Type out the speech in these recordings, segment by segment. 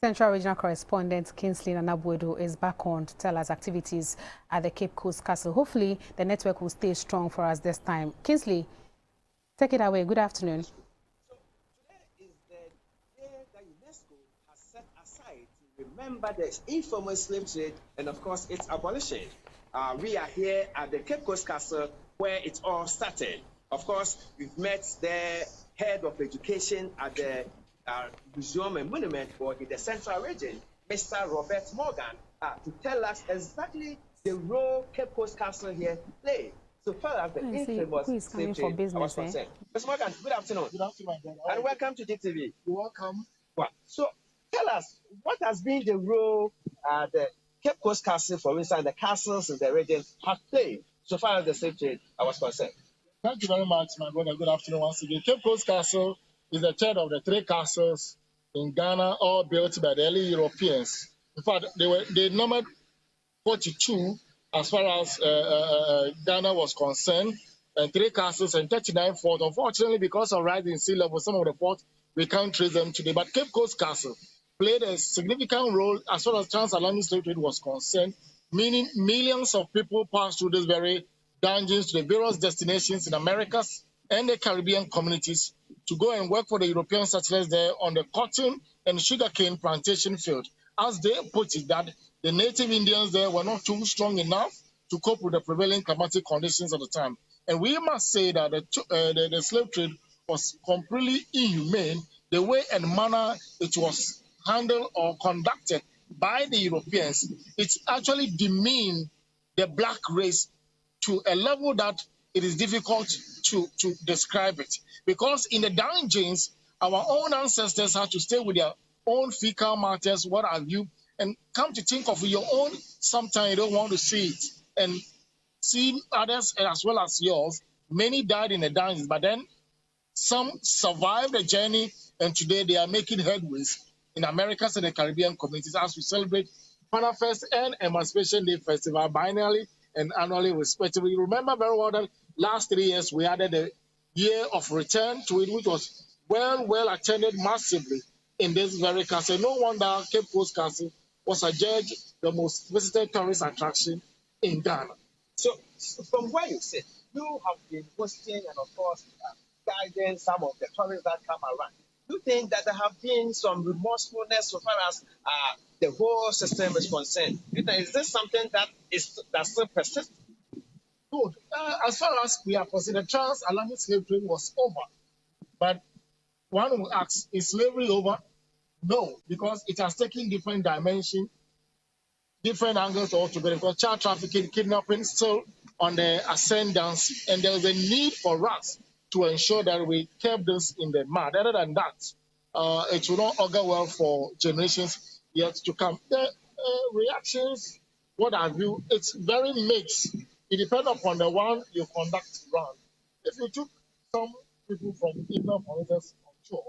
Central Regional Correspondent Kingsley Nanabuedo is back on to tell us activities at the Cape Coast Castle. Hopefully, the network will stay strong for us this time. Kingsley, take it away. Good afternoon. So today is the day that UNESCO has set aside to remember the informal slave trade and, of course, its abolition. We are here at the Cape Coast Castle where it all started. Of course, we've met the head of education at the Museum and Monument Board in the Central Region, Mr. Robert Morgan, to tell us exactly the role Cape Coast Castle here plays. So far as the infamous slave trade was concerned. Mr. Morgan, good afternoon. Good afternoon, my brother. And welcome to DTV. You're welcome. Well, so tell us, what has been the role the Cape Coast Castle, for instance, the castles in the region have played so far as the slave trade was concerned? Thank you very much, my brother. Good afternoon once again. Cape Coast Castle is the third of the three castles in Ghana, all built by the early Europeans. In fact, they numbered 42 as far as Ghana was concerned, and three castles and 39 forts. Unfortunately, because of rising sea level, some of the forts, we can't trace them today. But Cape Coast Castle played a significant role as far as transatlantic slave trade was concerned, meaning millions of people passed through these very dungeons to the various destinations in Americas and the Caribbean communities to go and work for the European settlers there on the cotton and sugarcane plantation field. As they put it, that the native Indians there were not too strong enough to cope with the prevailing climatic conditions at the time. And we must say that the slave trade was completely inhumane, the way and manner it was handled or conducted by the Europeans. It actually demeaned the black race to a level that it is difficult to describe it. Because in the dungeons, our own ancestors had to stay with their own fecal matters, what have you, and come to think of your own, sometimes you don't want to see it. And seeing others as well as yours, many died in the dungeons, but then some survived the journey, and today they are making headways in Americas and the Caribbean communities as we celebrate Panafest and Emancipation Day Festival biennially and annually respectively. Remember very well that last 3 years we added a year of return to it, which was well attended massively in this very castle. No wonder Cape Coast Castle was adjudged the most visited tourist attraction in Ghana. So from where you sit, you have been hosting and of course guiding some of the tourists that come around. Do you think that there have been some remorsefulness so far as the whole system is concerned? Is this something that still persists? Good. As far as we are concerned, the transatlantic slave trade was over. But one will ask, is slavery over? No, because it has taken different dimensions, different angles altogether. Because child trafficking, kidnapping still on the ascendance, and there is a need for us to ensure that we keep this in the mud. Other than that, it will not augur well for generations yet to come. The reactions, what have you, it's very mixed. It depends upon the one you conduct around. If you took some people from England, for instance, on tour,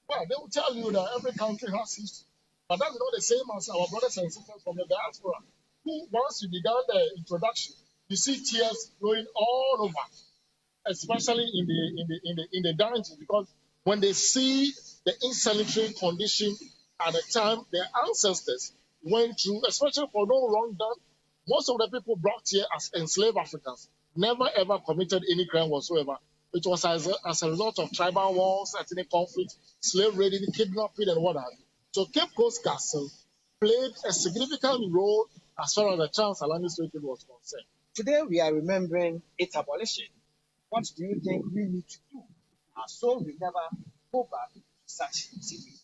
well, they will tell you that every country has history. But that's not the same as our brothers and sisters from the diaspora, who, once you began the introduction, you see tears flowing all over, especially in the dungeons, because when they see the insanitary condition at the time their ancestors went through, especially for no wrong done, most of the people brought here as enslaved Africans never ever committed any crime whatsoever. It was as a result of tribal wars, ethnic conflict, slave raiding, kidnapping, and what have you. So Cape Coast Castle played a significant role as far as the transatlantic slave trade was concerned. Today we are remembering its abolition. What do you think we need to do so we never go back to such situations?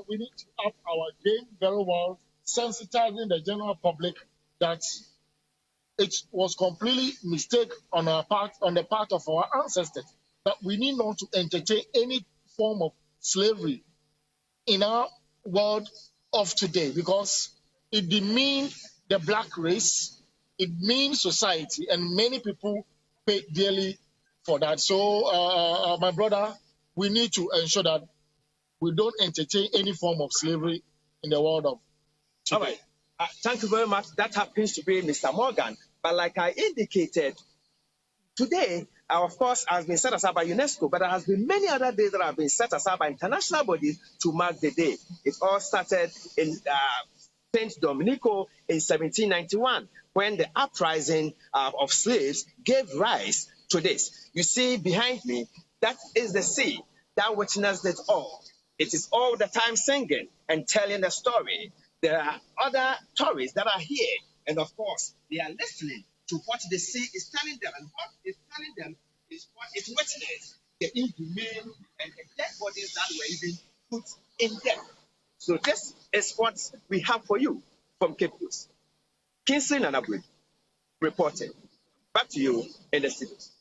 We need to up our game very well, sensitizing the general public that it was completely mistake on the part of our ancestors, that we need not to entertain any form of slavery in our world of today, because it demeans the black race, it means society, and many people pay dearly for that. So, my brother, we need to ensure that we don't entertain any form of slavery in the world of today. All right. Thank you very much. That happens to be Mr. Morgan. But like I indicated, today of course, has been set aside by UNESCO, but there has been many other days that have been set aside by international bodies to mark the day. It all started in Saint Domenico in 1791, when the uprising of slaves gave rise to this. You see behind me, that is the sea that witnessed it all. It is all the time singing and telling the story. There are other tourists that are here, and of course, they are listening to what the sea is telling them, and what it's telling them is what it witnessed, the inhumane and the dead bodies that were even put in there. So this is what we have for you from Cape Coast. Kingsley Nanabwe reporting. Back to you in the studios.